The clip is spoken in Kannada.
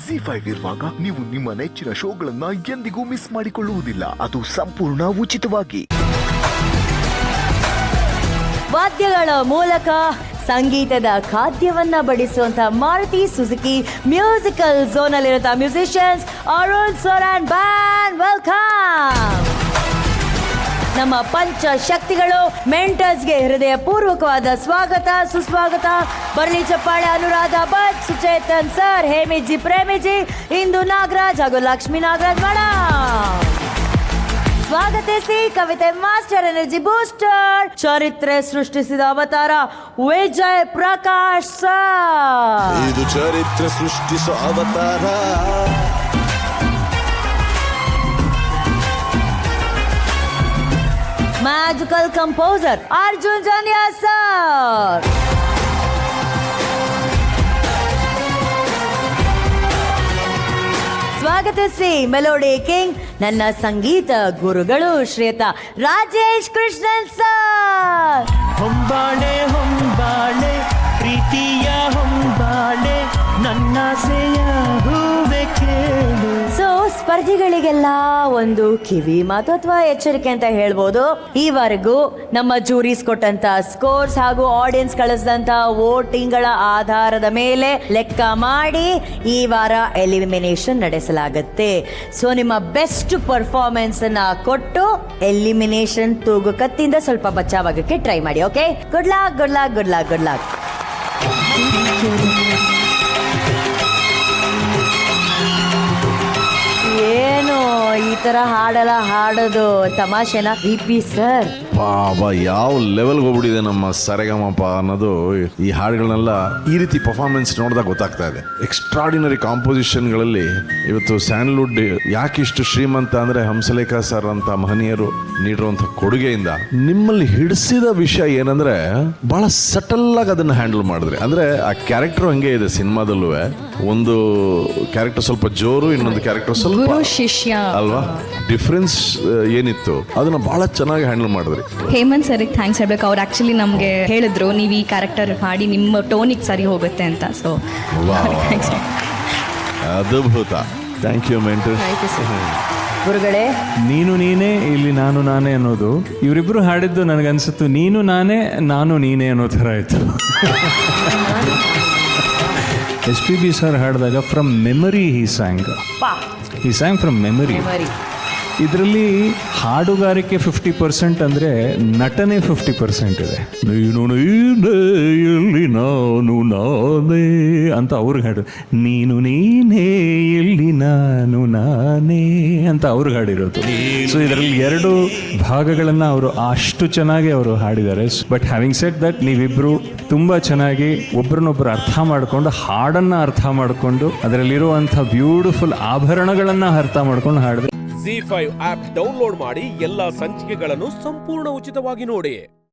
ZEE5 ಇರುವಾಗ ನೀವು ನಿಮ್ಮ ನೆಚ್ಚಿನ ಶೋಗಳನ್ನ ಎಂದಿಗೂ ಮಿಸ್ ಮಾಡಿಕೊಳ್ಳುವುದಿಲ್ಲ. ಅದು ಸಂಪೂರ್ಣ ಉಚಿತವಾಗಿ. ವಾದ್ಯಗಳ ಮೂಲಕ ಸಂಗೀತದ ಖಾದ್ಯವನ್ನ ಬಡಿಸುವಂತ ಮಾರುತಿ ಸುಜುಕಿ ಮ್ಯೂಸಿಕಲ್ ಝೋನ್ ಅಲ್ಲಿರುವಂತಹ ಮ್ಯೂಸಿಷಿಯನ್ಸ್ ಅರುಣ್ ಸೊರಾನ್ ಬ್ಯಾಂಡ್, ವೆಲ್ಕಮ್. ನಮ್ಮ ಪಂಚ ಶಕ್ತಿಗಳು ಮೆಂಟರ್ಸ್ಗೆ ಹೃದಯ ಪೂರ್ವಕವಾದ ಸ್ವಾಗತ ಸುಸ್ವಾಗತ. ಬರಲಿ ಚಪ್ಪಾಳೆ. ಅನುರಾಧ ಭಟ್, ಸುಚೇತನ್ ಸರ್, ಹೇಮಿಜಿ ಪ್ರೇಮಿಜಿ, ಇಂದು ನಾಗರಾಜ್ ಹಾಗೂ ಲಕ್ಷ್ಮೀ ನಾಗರಾಜ್ ಮೇಡಮ್. ಸ್ವಾಗತಿಸಿ ಕವಿತೆ ಮಾಸ್ಟರ್, ಎನರ್ಜಿ ಬೂಸ್ಟರ್, ಚರಿತ್ರೆ ಸೃಷ್ಟಿಸಿದ ಅವತಾರ ವಿಜಯ್ ಪ್ರಕಾಶ್ ಸರ್. ಇದು ಚರಿತ್ರೆ ಸೃಷ್ಟಿಸೋ ಅವತಾರ. Magical composer Arjun Janya sir. ಸ್ವಾಗತಿಸಿ ಮೆಲೋಡಿ ಕಿಂಗ್, ನನ್ನ ಸಂಗೀತ ಗುರುಗಳು ಶ್ರೇತ ರಾಜೇಶ್ ಕೃಷ್ಣನ್ ಸರ್. ಹೊಂಬಾಳೆ ಹೊಂಬಾಳೆ ಪ್ರೀತಿಯ ಹೊಂಬಾಳೆ, ನನ್ನಾಸೆಯ ಹೂವೆ ಕೇಳು. ಸೊ ಸ್ಪರ್ಧಿಗಳಿಗೆಲ್ಲ ಒಂದು ಕಿವಿ ಮಾತು ಅಥವಾ ಎಚ್ಚರಿಕೆ ಅಂತ ಹೇಳ್ಬೋದು. ಈವರೆಗೂ ನಮ್ಮ ಜೂರೀಸ್ ಕೊಟ್ಟಂತ ಸ್ಕೋರ್ಸ್ ಹಾಗೂ ಆಡಿಯನ್ಸ್ ಕಳಿಸಿದಂತ ವೋಟಿಂಗ್ಗಳ ಆಧಾರದ ಮೇಲೆ ಲೆಕ್ಕ ಮಾಡಿ ಈ ವಾರ ಎಲಿಮಿನೇಷನ್ ನಡೆಸಲಾಗುತ್ತೆ. ಸೊ ನಿಮ್ಮ ಬೆಸ್ಟ್ ಪರ್ಫಾರ್ಮೆನ್ಸ್ ಅನ್ನ ಕೊಟ್ಟು ಎಲಿಮಿನೇಷನ್ ತೂಗು ಕತ್ತಿಂದ ಸ್ವಲ್ಪ ಬಚಾವಾಗಕ್ಕೆ ಟ್ರೈ ಮಾಡಿ. Okay, good luck, good luck, good luck, good luck. ಏನು ಈ ತರ ಹಾಡೆಲ್ಲ ಹಾಡೋದು ತಮಾಷೆನಾ? VP ಸರ್ ಬಾಬಾ ಯಾವ ಲೆವೆಲ್ಗೆ ಹೋಗ್ಬಿಟ್ಟಿದೆ ನಮ್ಮ ಸರೆಗಮಪ ಅನ್ನೋದು. ಈ ಹಾಡುಗಳನ್ನೆಲ್ಲ ಈ ರೀತಿ ಪರ್ಫಾರ್ಮೆನ್ಸ್ ನೋಡಿದಾಗ ಗೊತ್ತಾಗ್ತಾ ಇದೆ. ಎಕ್ಸ್ಟ್ರಾಡಿನರಿ ಕಾಂಪೋಸಿಷನ್ಗಳಲ್ಲಿ ಇವತ್ತು ಸ್ಯಾನ್ಲ್ವುಡ್ ಯಾಕೆ ಇಷ್ಟು ಶ್ರೀಮಂತ ಅಂದ್ರೆ ಹಂಸಲೇಖ ಸರ್ ಅಂತ ಮಹನೀಯರು ನೀಡಿರುವಂಥ ಕೊಡುಗೆಯಿಂದ ನಿಮ್ಮಲ್ಲಿ ಹಿಡಿಸಿದ ವಿಷಯ ಏನಂದ್ರೆ ಬಹಳ ಸಟಲ್ ಆಗಿ ಅದನ್ನ ಹ್ಯಾಂಡಲ್ ಮಾಡಿದ್ರೆ. ಅಂದ್ರೆ ಆ ಕ್ಯಾರೆಕ್ಟರ್ ಹಂಗೆ ಇದೆ ಸಿನಿಮಾದಲ್ಲೂ. ಒಂದು ಕ್ಯಾರೆಕ್ಟರ್ ಸ್ವಲ್ಪ ಜೋರು, ಇನ್ನೊಂದು ಕ್ಯಾರೆಕ್ಟರ್ ಸ್ವಲ್ಪ ಶಿಷ್ಯ ಅಲ್ವಾ. ಡಿಫ್ರೆನ್ಸ್ ಏನಿತ್ತು ಅದನ್ನ ಬಹಳ ಚೆನ್ನಾಗಿ ಹ್ಯಾಂಡಲ್ ಮಾಡಿದ್ರಿ. ಹೇಮಂತ್ ಸರಿಗೆ ಥ್ಯಾಂಕ್ಸ್ ಹೇಳ್ಬೇಕು. ಅವ್ರು ಆಕ್ಚುಲಿ ನಮಗೆ ಹೇಳಿದ್ರು ನೀವು ಈ ಕ್ಯಾರೆಕ್ಟರ್ ಹಾಡಿ ನಿಮ್ಮ ಟೋನಿಗೆ ಸರಿ ಹೋಗುತ್ತೆ ಅಂತ. ಸೊ ಅದ್ಭುತ. Thank you mentor. ಗುರುಗಳೇ, ನೀನು ನೀನೇ ಇಲ್ಲಿ ನಾನು ನಾನೇ ಅನ್ನೋದು ಇವರಿಬ್ರು ಹಾಡಿದ್ದು ನನಗನ್ಸುತ್ತು ನೀನು ನಾನೇ ನಾನು ನೀನೇ ಅನ್ನೋ ಥರ ಆಯಿತು. SPB ಸರ್ ಹಾಡಿದಾಗ from memory he sang from memory. ಇದರಲ್ಲಿ ಹಾಡುಗಾರಿಕೆ 50% ಅಂದರೆ ನಟನೆ 50% ಇದೆ. ನೀನು ನೀನೇ ಎಲ್ಲಿ ನಾನು ನಾನೇ ಅಂತ ಅವ್ರಿಗೆ ಹಾಡು, ನೀನು ನೀನೇ ಎಲ್ಲಿ ನಾನು ನಾನೇ ಅಂತ ಅವ್ರಿಗೆ ಹಾಡಿರೋದು. ಸೊ ಇದರಲ್ಲಿ 2 ಭಾಗಗಳನ್ನು ಅವರು ಅಷ್ಟು ಚೆನ್ನಾಗಿ ಅವರು ಹಾಡಿದ್ದಾರೆ. ಬಟ್ ಹ್ಯಾವಿಂಗ್ ಸೆಡ್ ದಟ್ ನೀವಿಬ್ಬರು ತುಂಬ ಚೆನ್ನಾಗಿ ಒಬ್ರನ್ನೊಬ್ರು ಅರ್ಥ ಮಾಡಿಕೊಂಡು ಹಾಡನ್ನು ಅರ್ಥ ಮಾಡಿಕೊಂಡು ಅದರಲ್ಲಿರುವಂಥ ಬ್ಯೂಟಿಫುಲ್ ಆಭರಣಗಳನ್ನು ಅರ್ಥ ಮಾಡ್ಕೊಂಡು ಹಾಡಿದ್ರೆ. ZEE5 ಆಪ್ ಡೌನ್ಲೋಡ್ ಮಾಡಿ ಎಲ್ಲಾ ಸಂಚಿಕೆಗಳನ್ನು ಸಂಪೂರ್ಣ ಉಚಿತವಾಗಿ ನೋಡಿ.